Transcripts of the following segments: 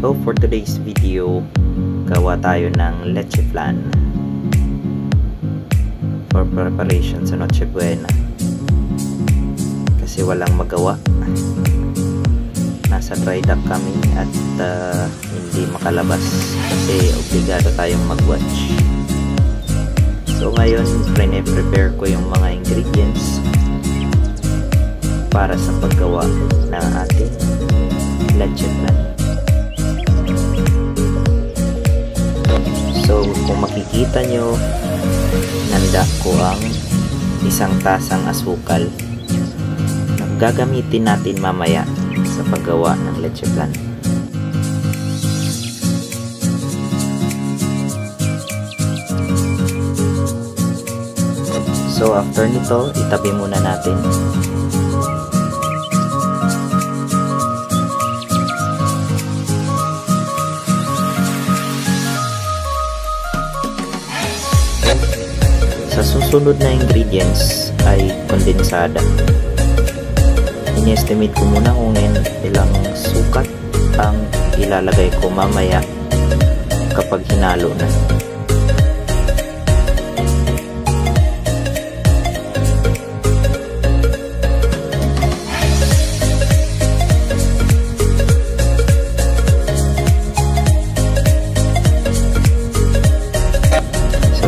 So for today's video, gawa tayo ng leche flan for preparation sa Noche Buena. Kasi walang magawa, nasa dry dock kami at hindi makalabas kasi obligado tayong mag-watch. So ngayon, prepare ko yung mga ingredients para sa paggawa ng ating leche flan. So kung makikita nyo, nanda ko ang isang tasang asukal na gagamitin natin mamaya sa paggawa ng leche flan. So after nito, itabi muna natin. Sa susunod na ingredients ay kondensada. Ini-estimate ko muna kung ilang sukat ang ilalagay ko mamaya kapag hinalo na.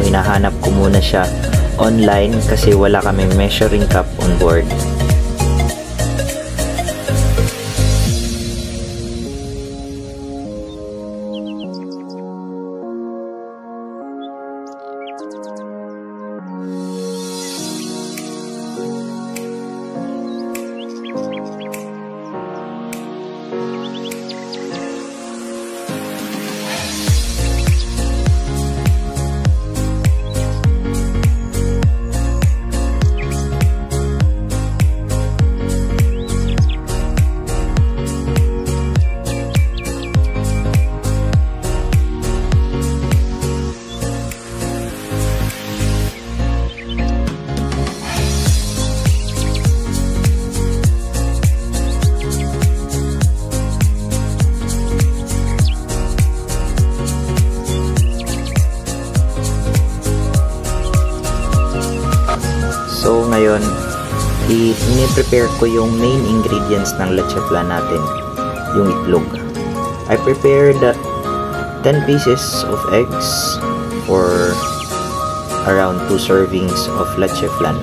Hinahanap ko muna siya online kasi wala kaming measuring cup on board. So ngayon, i-prepare ko yung main ingredients ng leche flan natin, yung itlog. I prepared 10 pieces of eggs for around 2 servings of leche flan.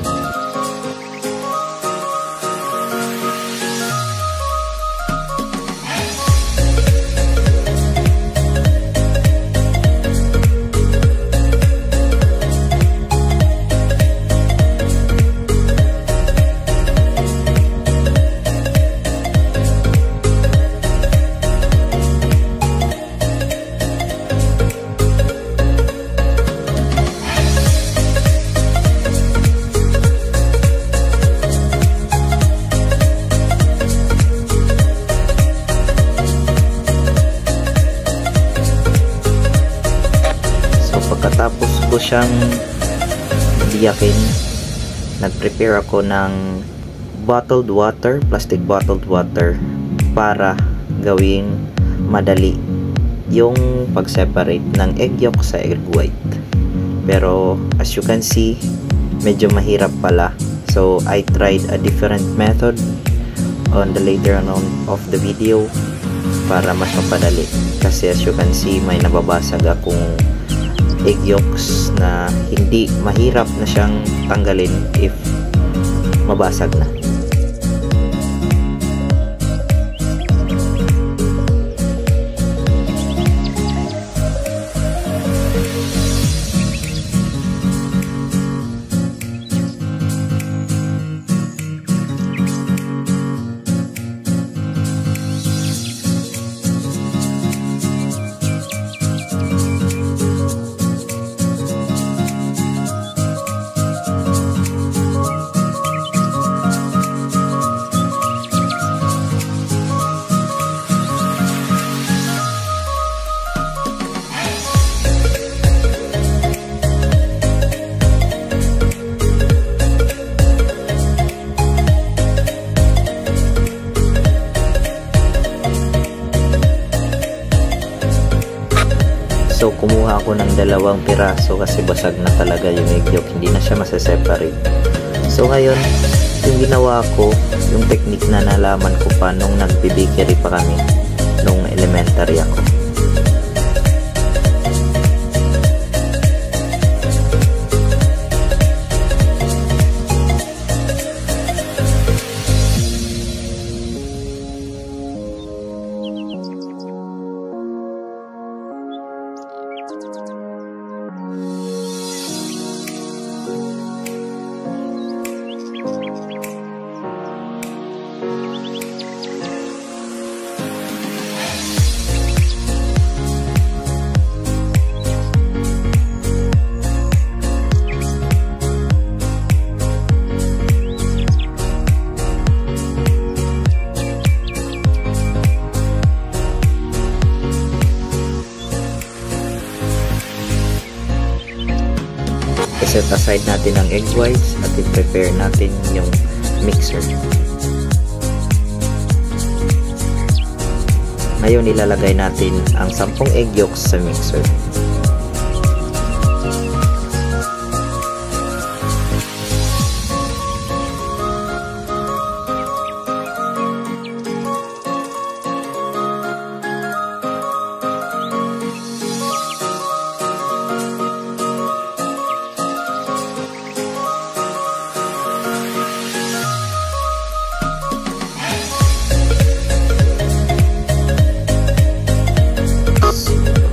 Pagkatapos ko siyang diyakin, nag-prepare ako ng bottled water, plastic bottled water para gawing madali yung pag-separate ng egg yolk sa egg white. Pero as you can see, medyo mahirap pala. So I tried a different method on the later on of the video para mas mapadali. Kasi as you can see, may nababasag akong egg yolks na hindi mahirap na siyang tanggalin if mabasag na. Ito, kumuha ako ng 2 piraso kasi basag na talaga yung egg yolk, hindi na siya masaseparate. So ngayon, yung ginawa ko, yung technique na nalaman ko pa nung nagbe-bakery pa kami nung elementary ako. Set aside natin ang egg whites at i-prepare natin yung mixer. Ngayon ilalagay natin ang 10 egg yolks sa mixer.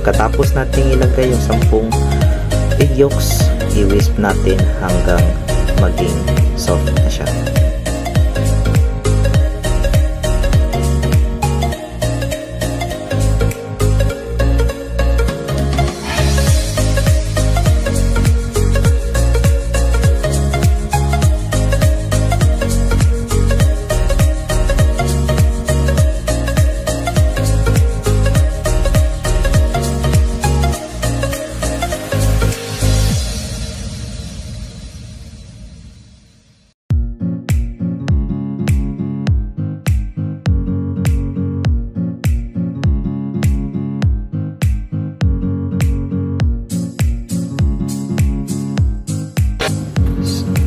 Katapos natin ilagay yung 10 egg yolks, i-whisk natin hanggang maging soft na siya.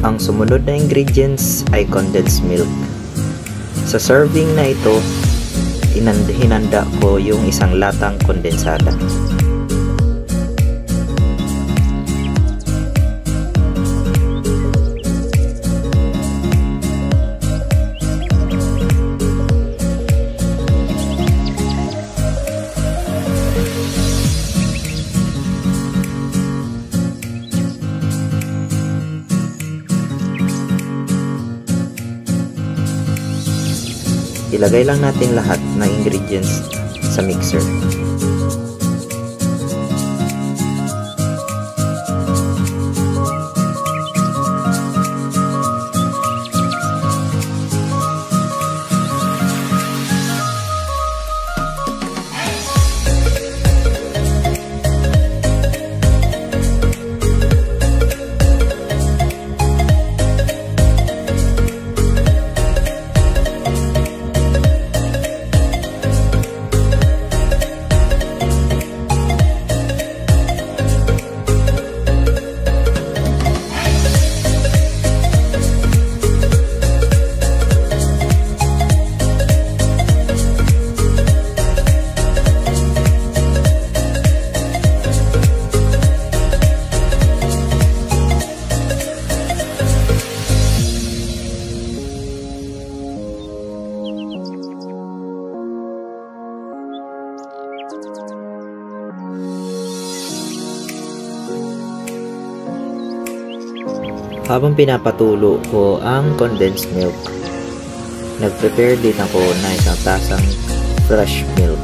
Ang sumunod na ingredients ay condensed milk. Sa serving na ito, hinanda ko yung 1 latang kondensada. Ilagay lang natin lahat ng ingredients sa mixer. Habang pinapatulo ko ang condensed milk, nag-prepare din ako na 1 tasang fresh milk.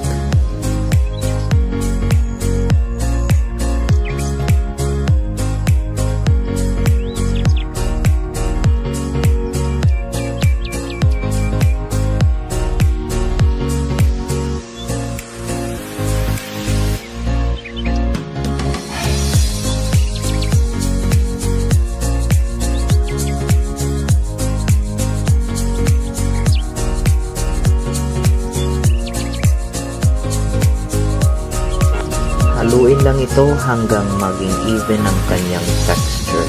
Haluin lang ito hanggang maging even ang kanyang texture.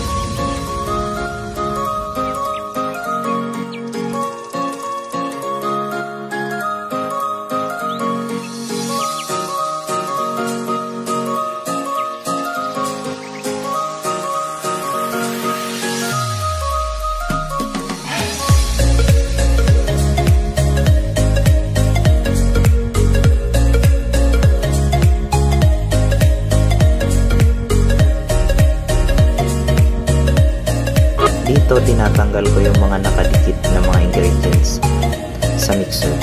Dito tinatanggal ko yung mga nakadikit na mga ingredients sa mixer.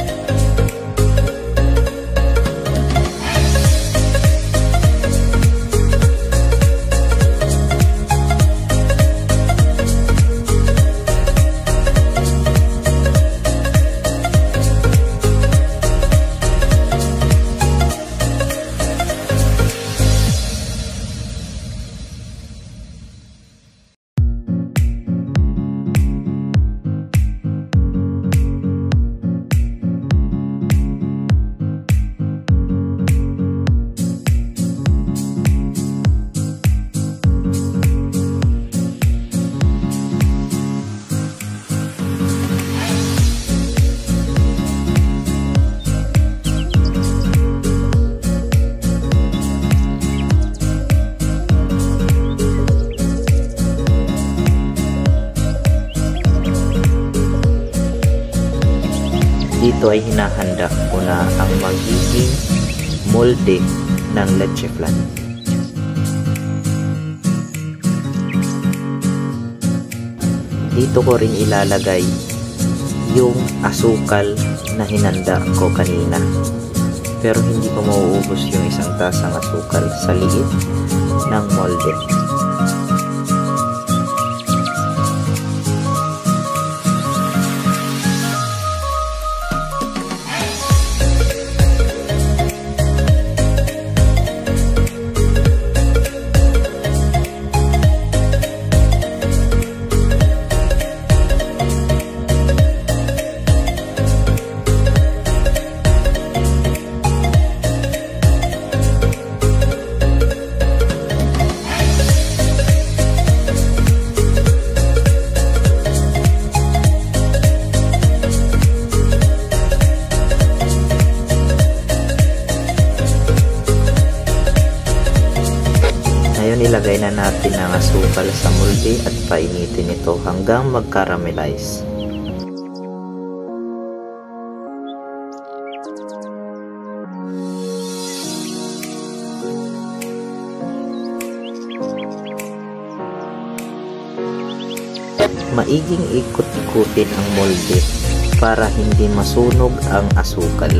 Dito ay hinahanda ko na ang magiging molde ng leche flan. Dito ko rin ilalagay yung asukal na hinanda ko kanina. Pero hindi ko mauubos yung isang tasang asukal sa liit ng molde. Ngayon ilagay na natin ang asukal sa molde at painitin ito hanggang mag-caramelize. Maiging ikot-ikutin ang molde para hindi masunog ang asukal.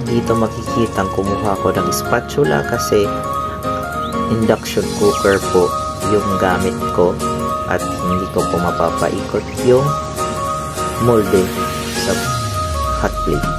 Dito makikitang kumuha ko ng spatula kasi induction cooker po yung gamit ko at hindi ko po mapapaikot yung molde sa hot plate.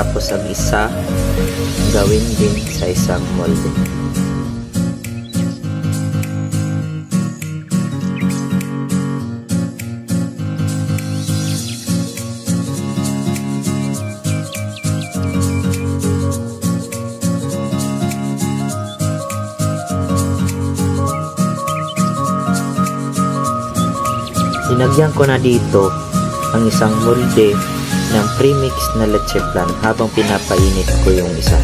Tapos ang isa, gawin din sa isang molde. Linagyan ko na dito ang isang molde ng premix na leche flan habang pinapainit ko yung isa.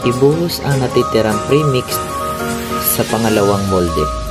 Ibuhos ang natitirang premix sa pangalawang molde.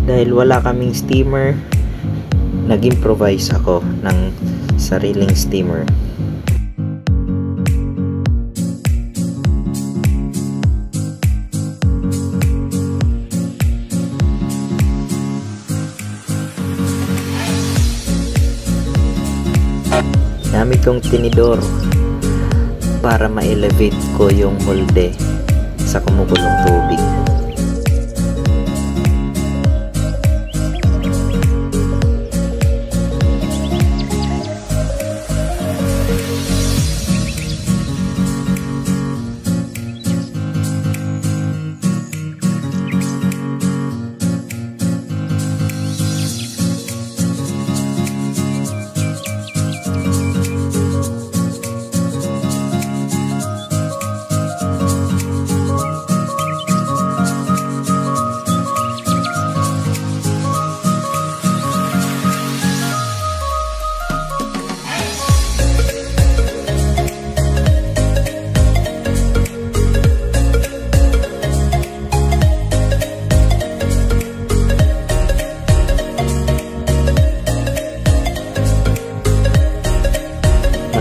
Dahil wala kaming steamer, nag-improvise ako ng sariling steamer. Gamit kong tinidor para ma-elevate ko yung molde sa kumukulong tubig.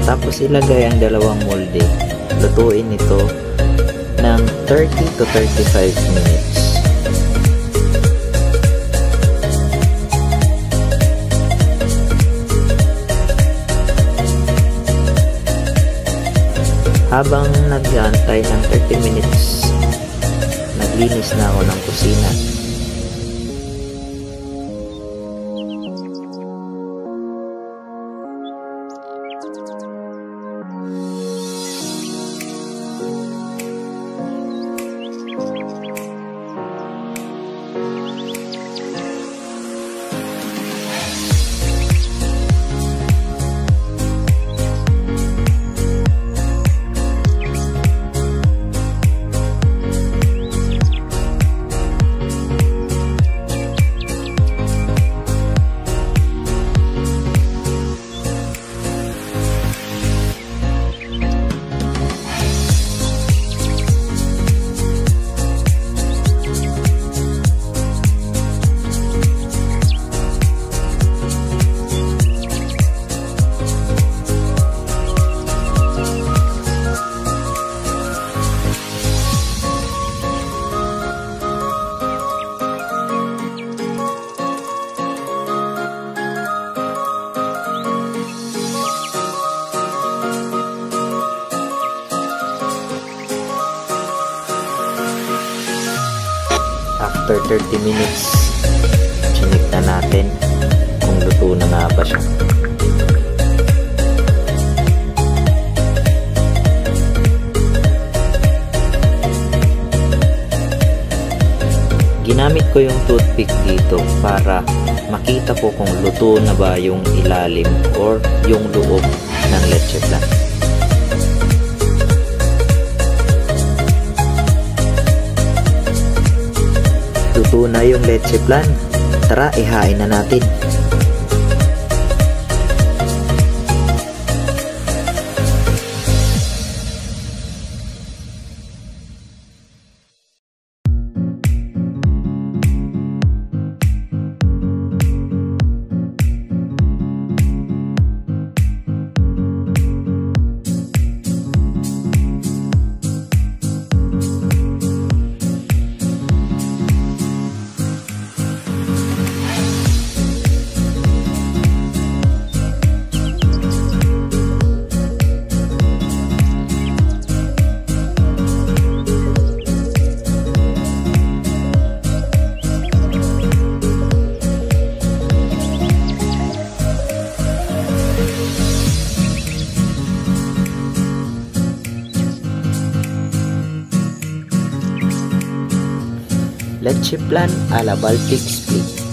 Tapos ilagay ang dalawang molde. Lutuin ito ng 30 to 35 minutes. Habang nag-aantay ng 30 minutes, naglinis na ako ng kusina. after 30 minutes, chinik na natin kung luto na nga ba siya. Ginamit ko yung toothpick dito para makita ko kung luto na ba yung ilalim or yung loob ng leche flan. Luto na yung leche flan. Tara, ihain na natin. Leche flan a la Baltic split.